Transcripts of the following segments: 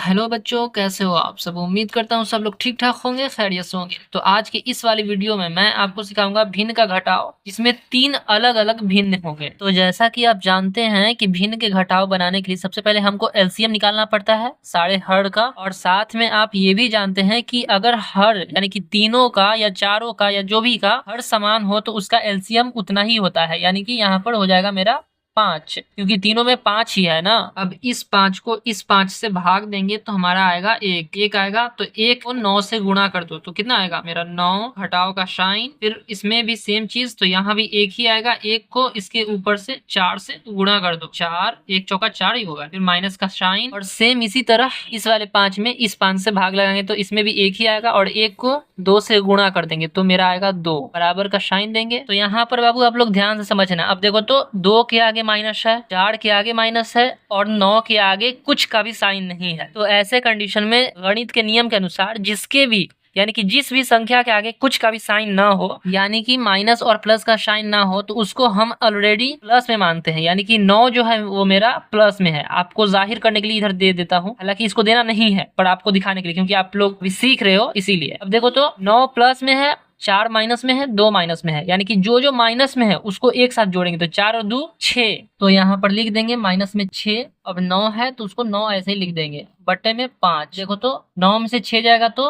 Hello बच्चों, कैसे हो आप सब। उम्मीद करता हूँ सब लोग ठीक ठाक होंगे, खैरियत से होंगे। तो आज की इस वाली वीडियो में मैं आपको सिखाऊंगा भिन्न का घटाव, जिसमें तीन अलग अलग भिन्न होंगे। तो जैसा कि आप जानते हैं कि भिन्न के घटाव बनाने के लिए सबसे पहले हमको एलसीएम निकालना पड़ता है सारे हर का। और साथ में आप ये भी जानते हैं कि अगर हर यानी कि तीनों का या चारों का या जो भी का हर समान हो तो उसका एलसीएम उतना ही होता है, यानी कि यहाँ पर हो जाएगा मेरा 5, क्योंकि तीनों में 5 ही है ना। अब इस 5 को इस 5 से भाग देंगे तो हमारा आएगा 1, 1 आएगा। तो 1 को 9 से गुणा कर दो तो कितना आएगा मेरा 9, घटाव का साइन। फिर इसमें भी सेम चीज, तो यहाँ भी 1 ही आएगा। 1 को इसके ऊपर से 4 से गुणा कर दो, 4, 1 चौका 4 ही होगा। फिर माइनस का साइन। और सेम इसी तरह इस वाले 5 में इस 5 से भाग लगाएंगे तो इसमें भी 1 ही आएगा। और 1 को 2 से गुणा कर देंगे तो मेरा आएगा 2, बराबर का साइन देंगे। तो यहाँ पर बाबू आप लोग ध्यान से समझना। अब देखो तो 2 के आगे माइनस है, 4 के आगे माइनस है और 9 के आगे कुछ का भी साइन नहीं है। तो ऐसे कंडीशन में गणित के नियम के अनुसार जिसके भी यानी कि जिस भी संख्या के आगे कुछ का भी साइन ना हो, यानी कि माइनस और प्लस का साइन ना हो, तो उसको हम ऑलरेडी प्लस में मानते हैं। यानी कि 9 जो है वो मेरा प्लस में है। आपको जाहिर करने के लिए इधर दे देता हूँ, हालांकि इसको देना नहीं है पर आपको दिखाने के लिए, क्योंकि आप लोग भी सीख रहे हो इसीलिए। अब देखो तो 9 प्लस में है, 4 माइनस में है, 2 माइनस में है, यानी कि जो जो माइनस में है उसको एक साथ जोड़ेंगे तो 4 और 2 6। तो यहाँ पर लिख देंगे माइनस में 6। अब 9 है तो उसको 9 ऐसे ही लिख देंगे, बटे में 5। देखो तो 9 में से 6 जाएगा तो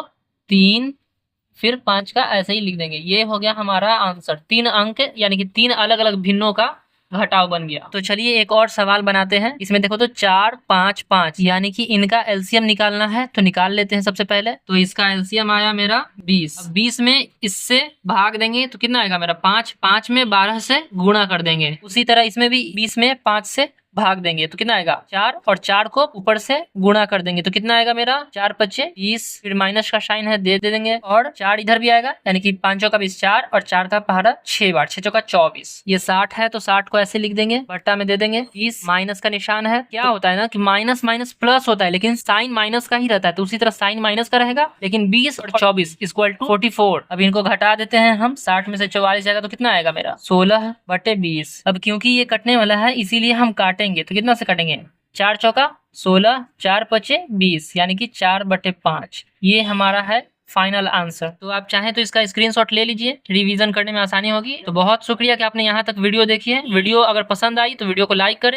3, फिर 5 का ऐसे ही लिख देंगे। ये हो गया हमारा आंसर। 3 अंक यानी कि 3 अलग अलग भिन्नों का घटाव बन गया। तो चलिए एक और सवाल बनाते हैं। इसमें देखो तो 4, 5, 5 यानी कि इनका एलसीएम निकालना है, तो निकाल लेते हैं सबसे पहले। तो इसका एलसीएम आया मेरा 20। अब 20 में इससे भाग देंगे तो कितना आएगा मेरा 5, 5 में 12 से गुणा कर देंगे। उसी तरह इसमें भी 20 में 5 से भाग देंगे तो कितना आएगा 4, और 4 को ऊपर से गुणा कर देंगे तो कितना आएगा मेरा 4 पच्चे 20। फिर माइनस का साइन है, दे देंगे। और 4 इधर भी आएगा, यानी कि 5 का 20 4 और 4 का पहाड़ा 6 बार, 6 चौका 24। ये 60 है तो 60 को ऐसे लिख देंगे, बट्टा में दे देंगे 20। माइनस का निशान है। क्या होता है ना कि माइनस माइनस प्लस होता है, लेकिन साइन माइनस का ही रहता है, तो उसी तरह साइन माइनस का रहेगा, लेकिन 20 और 24 इक्वल टू 44। अब इनको घटा देते हैं हम। 60 में से 44 जाएगा तो कितना आएगा मेरा 16 बटे 20। अब क्योंकि ये कटने वाला है इसीलिए हम काटेंगे, तो कितना से काटेंगे 4 चौका 16, 4 पचे 20, यानी कि 4 बटे 5। ये हमारा है फाइनल आंसर। तो आप चाहें तो इसका स्क्रीनशॉट ले लीजिए, रिवीजन करने में आसानी होगी। तो बहुत शुक्रिया कि आपने यहाँ तक वीडियो देखी है। वीडियो अगर पसंद आई तो वीडियो को लाइक करें।